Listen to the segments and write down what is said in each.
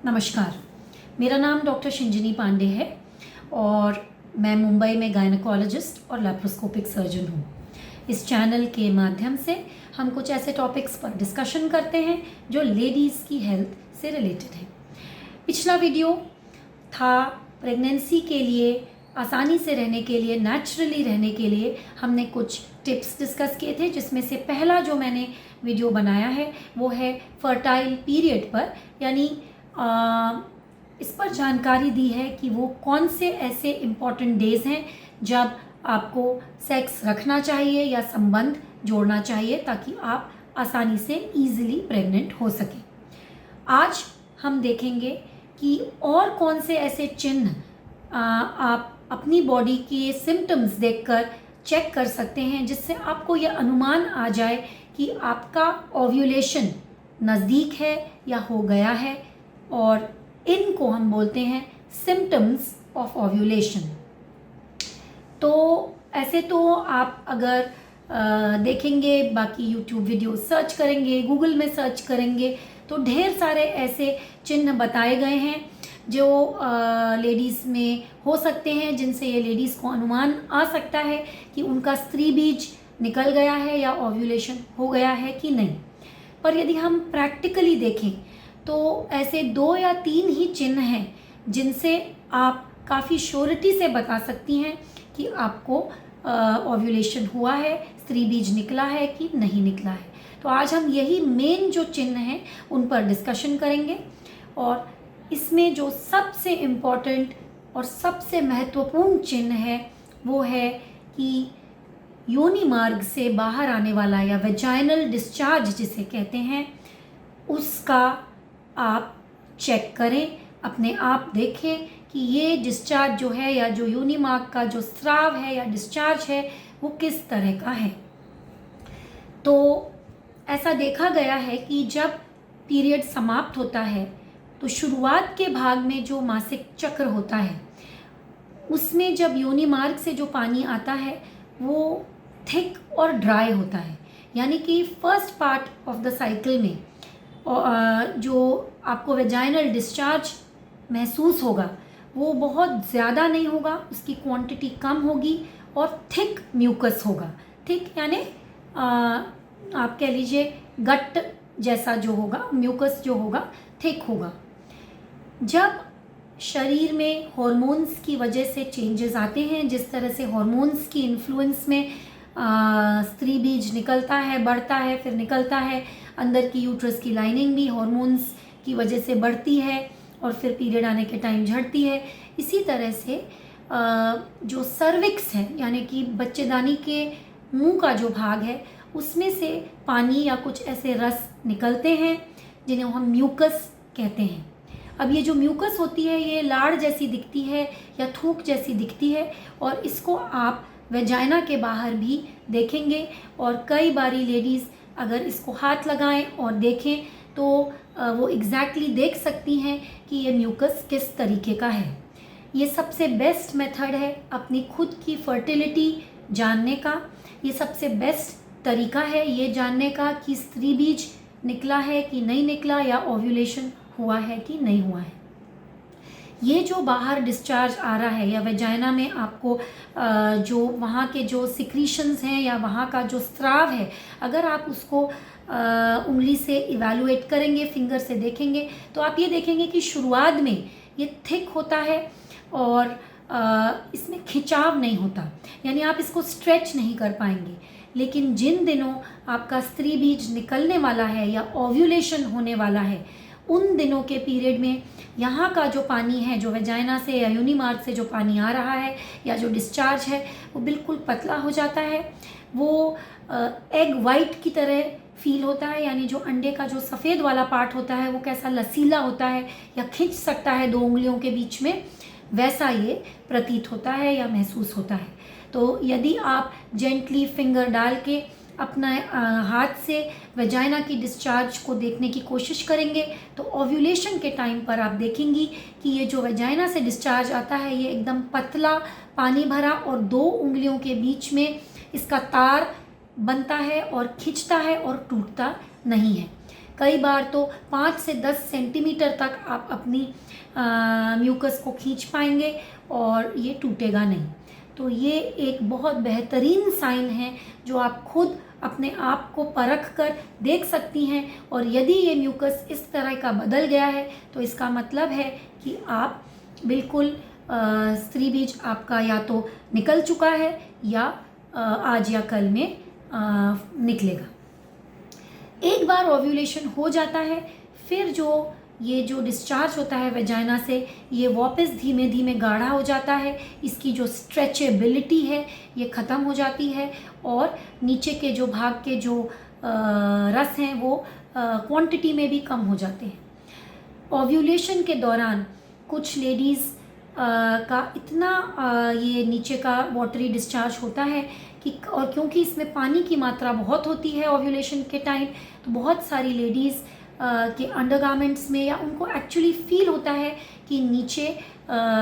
नमस्कार, मेरा नाम डॉक्टर शिंजनी पांडे है और मैं मुंबई में गायनेकोलॉजिस्ट और लैप्रोस्कोपिक सर्जन हूँ। इस चैनल के माध्यम से हम कुछ ऐसे टॉपिक्स पर डिस्कशन करते हैं जो लेडीज़ की हेल्थ से रिलेटेड है। पिछला वीडियो था प्रेगनेंसी के लिए, आसानी से रहने के लिए, नेचुरली रहने के लिए हमने कुछ टिप्स डिस्कस किए थे, जिसमें से पहला जो मैंने वीडियो बनाया है वो है फर्टाइल पीरियड पर, यानी इस पर जानकारी दी है कि वो कौन से ऐसे इम्पॉर्टेंट डेज़ हैं जब आपको सेक्स रखना चाहिए या संबंध जोड़ना चाहिए ताकि आप आसानी से ईज़िली प्रेग्नेंट हो सकें। आज हम देखेंगे कि और कौन से ऐसे चिन्ह आप अपनी बॉडी के सिम्टम्स देखकर चेक कर सकते हैं जिससे आपको यह अनुमान आ जाए कि आपका ओव्यूलेशन नज़दीक है या हो गया है, और इनको हम बोलते हैं सिम्टम्स ऑफ ओव्यूलेशन। तो ऐसे तो आप अगर देखेंगे, बाकी यूट्यूब वीडियो सर्च करेंगे, गूगल में सर्च करेंगे तो ढेर सारे ऐसे चिन्ह बताए गए हैं जो लेडीज़ में हो सकते हैं, जिनसे ये लेडीज़ को अनुमान आ सकता है कि उनका स्त्री बीज निकल गया है या ओव्यूलेशन हो गया है कि नहीं। पर यदि हम प्रैक्टिकली देखें तो ऐसे 2 या 3 ही चिन्ह हैं जिनसे आप काफ़ी श्योरिटी से बता सकती हैं कि आपको ओव्यूलेशन हुआ है, स्त्री बीज निकला है कि नहीं निकला है। तो आज हम यही मेन जो चिन्ह हैं उन पर डिस्कशन करेंगे, और इसमें जो सबसे इम्पॉर्टेंट और सबसे महत्वपूर्ण चिन्ह है वो है कि योनि मार्ग से बाहर आने वाला या वेजाइनल डिस्चार्ज जिसे कहते हैं, उसका आप चेक करें, अपने आप देखें कि ये डिस्चार्ज जो है या जो योनि मार्ग का जो स्राव है या डिस्चार्ज है वो किस तरह का है। तो ऐसा देखा गया है कि जब पीरियड समाप्त होता है तो शुरुआत के भाग में जो मासिक चक्र होता है उसमें जब योनि मार्ग से जो पानी आता है वो थिक और ड्राई होता है, यानी कि first part of the cycle में जो आपको वेजाइनल डिस्चार्ज महसूस होगा वो बहुत ज़्यादा नहीं होगा, उसकी क्वांटिटी कम होगी और थिक म्यूकस होगा। थिक यानी आप कह लीजिए गट जैसा जो होगा, म्यूकस जो होगा थिक होगा। जब शरीर में हॉर्मोन्स की वजह से चेंजेस आते हैं, जिस तरह से हॉर्मोन्स की इन्फ्लुएंस में स्त्री बीज निकलता है, बढ़ता है, फिर निकलता है, अंदर की यूट्रस की लाइनिंग भी हॉर्मोन्स की वजह से बढ़ती है और फिर पीरियड आने के टाइम झड़ती है। इसी तरह से जो सर्विक्स है यानी कि बच्चेदानी के मुंह का जो भाग है उसमें से पानी या कुछ ऐसे रस निकलते हैं जिन्हें हम म्यूकस कहते हैं। अब ये जो म्यूकस होती है ये लाड़ जैसी दिखती है या थूक जैसी दिखती है, और इसको आप वेजाइना के बाहर भी देखेंगे, और कई बारी लेडीज़ अगर इसको हाथ लगाएं और देखें तो वो एग्जैक्टली देख सकती हैं कि ये म्यूकस किस तरीके का है। ये सबसे बेस्ट मेथड है अपनी खुद की फर्टिलिटी जानने का। ये सबसे बेस्ट तरीका है ये जानने का कि स्त्री बीज निकला है कि नहीं निकला या ओव्यूलेशन हुआ है कि नहीं हुआ है। ये जो बाहर डिस्चार्ज आ रहा है या वेजाइना में आपको जो वहाँ के जो सिक्रीशंस हैं या वहाँ का जो स्राव है, अगर आप उसको उंगली से इवैल्यूएट करेंगे, फिंगर से देखेंगे, तो आप ये देखेंगे कि शुरुआत में ये थिक होता है और इसमें खिंचाव नहीं होता, यानी आप इसको स्ट्रेच नहीं कर पाएंगे। लेकिन जिन दिनों आपका स्त्री बीज निकलने वाला है या ओव्यूलेशन होने वाला है, उन दिनों के पीरियड में यहाँ का जो पानी है, जो वेजाइना से या योनि मार्ग से जो पानी आ रहा है या जो डिस्चार्ज है वो बिल्कुल पतला हो जाता है। वो एग वाइट की तरह फील होता है, यानी जो अंडे का जो सफ़ेद वाला पार्ट होता है वो कैसा लसीला होता है या खिंच सकता है 2 उंगलियों के बीच में, वैसा ये प्रतीत होता है या महसूस होता है। तो यदि आप जेंटली फिंगर डाल के अपना हाथ से वेजाइना की डिस्चार्ज को देखने की कोशिश करेंगे तो ओव्यूलेशन के टाइम पर आप देखेंगी कि ये जो वेजाइना से डिस्चार्ज आता है ये एकदम पतला, पानी भरा और 2 उंगलियों के बीच में इसका तार बनता है और खिंचता है और टूटता नहीं है। कई बार तो 5 से 10 सेंटीमीटर तक आप अपनी म्यूकस को खींच पाएंगे और ये टूटेगा नहीं। तो ये एक बहुत बेहतरीन साइन है जो आप खुद अपने आप को परख कर देख सकती हैं। और यदि ये म्यूकस इस तरह का बदल गया है तो इसका मतलब है कि आप बिल्कुल स्त्री बीज आपका या तो निकल चुका है या आज या कल में निकलेगा। एक बार ओव्यूलेशन हो जाता है, फिर ये जो डिस्चार्ज होता है वेजाइना से, ये वापस धीमे धीमे गाढ़ा हो जाता है। इसकी जो स्ट्रेचेबिलिटी है ये ख़त्म हो जाती है और नीचे के जो भाग के जो रस हैं वो क्वांटिटी में भी कम हो जाते हैं। ओव्यूलेशन के दौरान कुछ लेडीज़ का इतना ये नीचे का वाटरी डिस्चार्ज होता है कि, और क्योंकि इसमें पानी की मात्रा बहुत होती है ओव्यूलेशन के टाइम, तो बहुत सारी लेडीज़ के अंडरगारमेंट्स में या उनको एक्चुअली फील होता है कि नीचे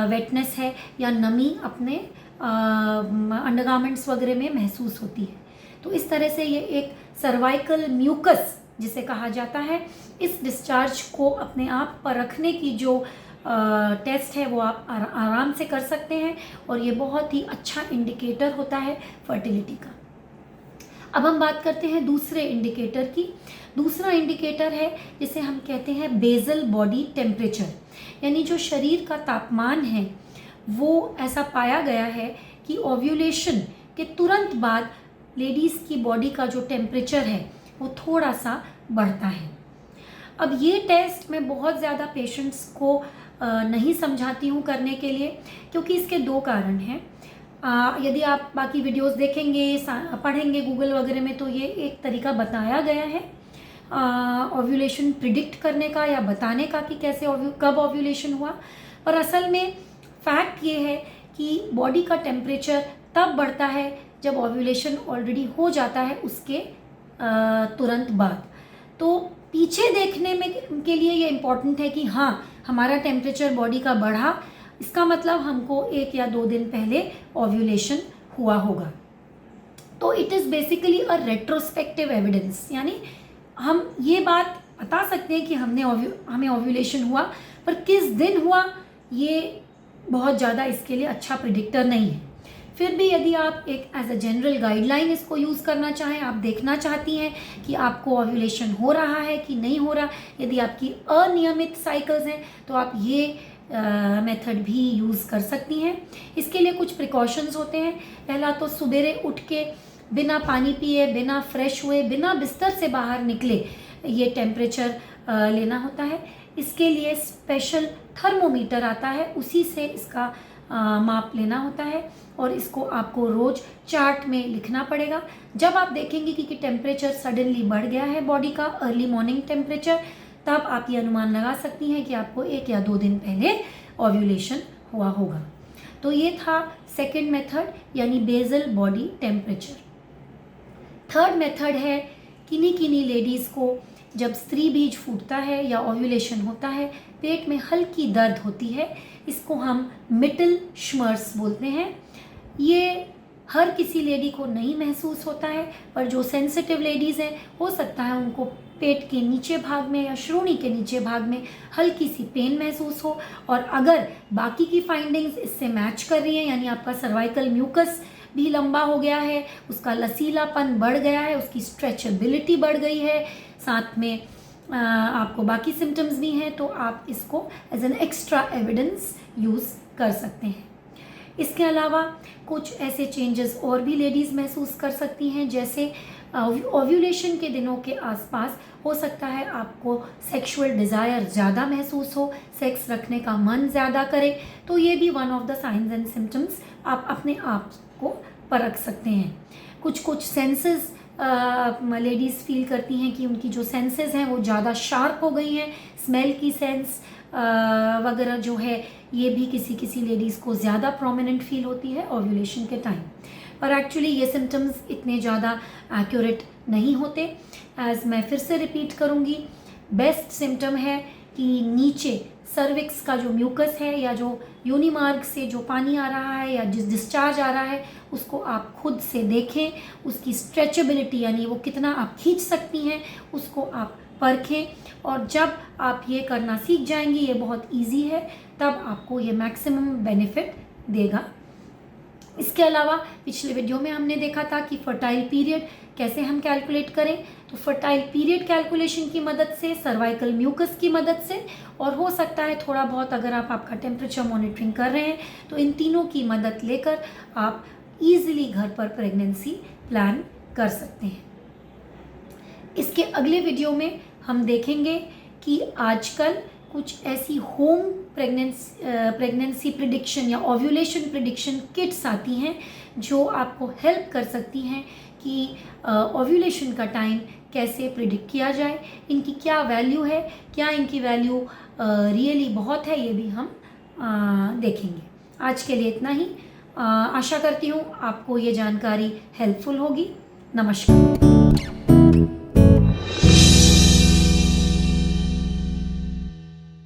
वेटनेस है या नमी अपने अंडरगारमेंट्स वगैरह में महसूस होती है। तो इस तरह से ये एक सर्वाइकल म्यूकस जिसे कहा जाता है, इस डिस्चार्ज को अपने आप परखने की जो टेस्ट है वो आप आराम से कर सकते हैं और ये बहुत ही अच्छा इंडिकेटर होता है फर्टिलिटी का। अब हम बात करते हैं दूसरे इंडिकेटर की। दूसरा इंडिकेटर है जिसे हम कहते हैं बेसल बॉडी टेम्परेचर, यानी जो शरीर का तापमान है वो ऐसा पाया गया है कि ओव्यूलेशन के तुरंत बाद लेडीज़ की बॉडी का जो टेम्परेचर है वो थोड़ा सा बढ़ता है। अब ये टेस्ट मैं बहुत ज़्यादा पेशेंट्स को नहीं समझाती हूँ करने के लिए, क्योंकि इसके दो कारण हैं। यदि आप बाकी वीडियोस देखेंगे पढ़ेंगे गूगल वगैरह में तो ये एक तरीका बताया गया है ओव्यूलेशन प्रिडिक्ट करने का या बताने का कि कैसे कब ओव्यूलेशन हुआ, पर असल में फैक्ट ये है कि बॉडी का टेम्परेचर तब बढ़ता है जब ओव्यूलेशन ऑलरेडी हो जाता है उसके तुरंत बाद। तो पीछे देखने में के लिए ये इम्पॉर्टेंट है कि हाँ हमारा टेम्परेचर बॉडी का बढ़ा, इसका मतलब हमको 1 या 2 दिन पहले ओव्यूलेशन हुआ होगा। तो it is basically a retrospective evidence, यानी हम ये बात बता सकते हैं कि हमें ओव्यूलेशन हुआ, पर किस दिन हुआ ये बहुत ज़्यादा इसके लिए अच्छा प्रिडिक्टर नहीं है। फिर भी यदि आप एक एज अ जनरल गाइडलाइन इसको यूज़ करना चाहें, आप देखना चाहती हैं कि आपको ओव्यूलेशन हो रहा है कि नहीं हो रहा, यदि आपकी अनियमित साइकिल्स हैं तो आप ये मेथड भी यूज़ कर सकती हैं। इसके लिए कुछ प्रिकॉशंस होते हैं। पहला तो सुबेरे उठ के बिना पानी पिए, बिना फ्रेश हुए, बिना बिस्तर से बाहर निकले ये टेम्परेचर लेना होता है। इसके लिए स्पेशल थर्मोमीटर आता है, उसी से इसका माप लेना होता है और इसको आपको रोज़ चार्ट में लिखना पड़ेगा। जब आप देखेंगे कि टेम्परेचर सडनली बढ़ गया है बॉडी का, अर्ली मॉर्निंग टेम्परेचर, तब आप ये अनुमान लगा सकती हैं कि आपको 1 या 2 दिन पहले ओव्यूलेशन हुआ होगा। तो ये था सेकंड मेथड, यानी basal body temperature. Third method है, किन्हीं लेडीज़ को जब स्त्री बीज फूटता है या ओव्यूलेशन होता है, पेट में हल्की दर्द होती है, इसको हम मिटल श्मर्स बोलते हैं। ये हर किसी लेडी को नहीं महसूस होता है, पर जो सेंसिटिव लेडीज़ हैं हो सकता है उनको पेट के नीचे भाग में या श्रोणी के नीचे भाग में हल्की सी पेन महसूस हो। और अगर बाकी की फाइंडिंग्स इससे मैच कर रही हैं, यानी आपका सर्वाइकल म्यूकस भी लंबा हो गया है, उसका लसीलापन बढ़ गया है, उसकी स्ट्रेचेबिलिटी बढ़ गई है, साथ में आपको बाकी सिम्टम्स भी हैं, तो आप इसको as an extra evidence use कर सकते हैं। इसके अलावा कुछ ऐसे चेंजेस और भी लेडीज़ महसूस कर सकती हैं, जैसे ओव्यूलेशन के दिनों के आसपास हो सकता है आपको सेक्सुअल डिज़ायर ज़्यादा महसूस हो, सेक्स रखने का मन ज़्यादा करे, तो ये भी one of the science and symptoms आप अपने आप को परख सकते हैं। कुछ सेंसेस लेडीज़ फील करती हैं कि उनकी जो सेंसेस हैं वो ज़्यादा शार्प हो गई हैं, स्मेल की सेंस वगैरह जो है ये भी किसी लेडीज़ को ज़्यादा प्रोमिनेंट फील होती है ओव्यूलेशन के टाइम। पर एक्चुअली ये सिम्टम्स इतने ज़्यादा एक्यूरेट नहीं होते। एज मैं फिर से रिपीट करूँगी, बेस्ट सिम्टम है कि नीचे सर्विक्स का जो म्यूकस है या जो योनि मार्ग से जो पानी आ रहा है या जिस डिस्चार्ज आ रहा है उसको आप खुद से देखें, उसकी स्ट्रेचेबिलिटी यानी वो कितना आप खींच सकती हैं उसको आप परखें, और जब आप ये करना सीख जाएंगी, ये बहुत इजी है, तब आपको ये मैक्सिमम बेनिफिट देगा। इसके अलावा पिछले वीडियो में हमने देखा था कि फर्टाइल पीरियड कैसे हम कैलकुलेट करें। तो फर्टाइल पीरियड कैलकुलेशन की मदद से, सर्वाइकल म्यूकस की मदद से, और हो सकता है थोड़ा बहुत अगर आप आपका टेम्परेचर मॉनिटरिंग कर रहे हैं तो इन तीनों की मदद लेकर आप इजीली घर पर प्रेगनेंसी प्लान कर सकते हैं। इसके अगले वीडियो में हम देखेंगे कि आजकल कुछ ऐसी होम प्रेगनेंसी प्रिडिक्शन या ओव्यूलेशन प्रिडिक्शन किट्स आती हैं जो आपको हेल्प कर सकती हैं कि ओव्यूलेशन का टाइम कैसे प्रिडिक्ट किया जाए, इनकी क्या वैल्यू है, क्या इनकी वैल्यू रियली बहुत है, ये भी हम देखेंगे। आज के लिए इतना ही। आशा करती हूँ आपको ये जानकारी हेल्पफुल होगी। नमस्कार।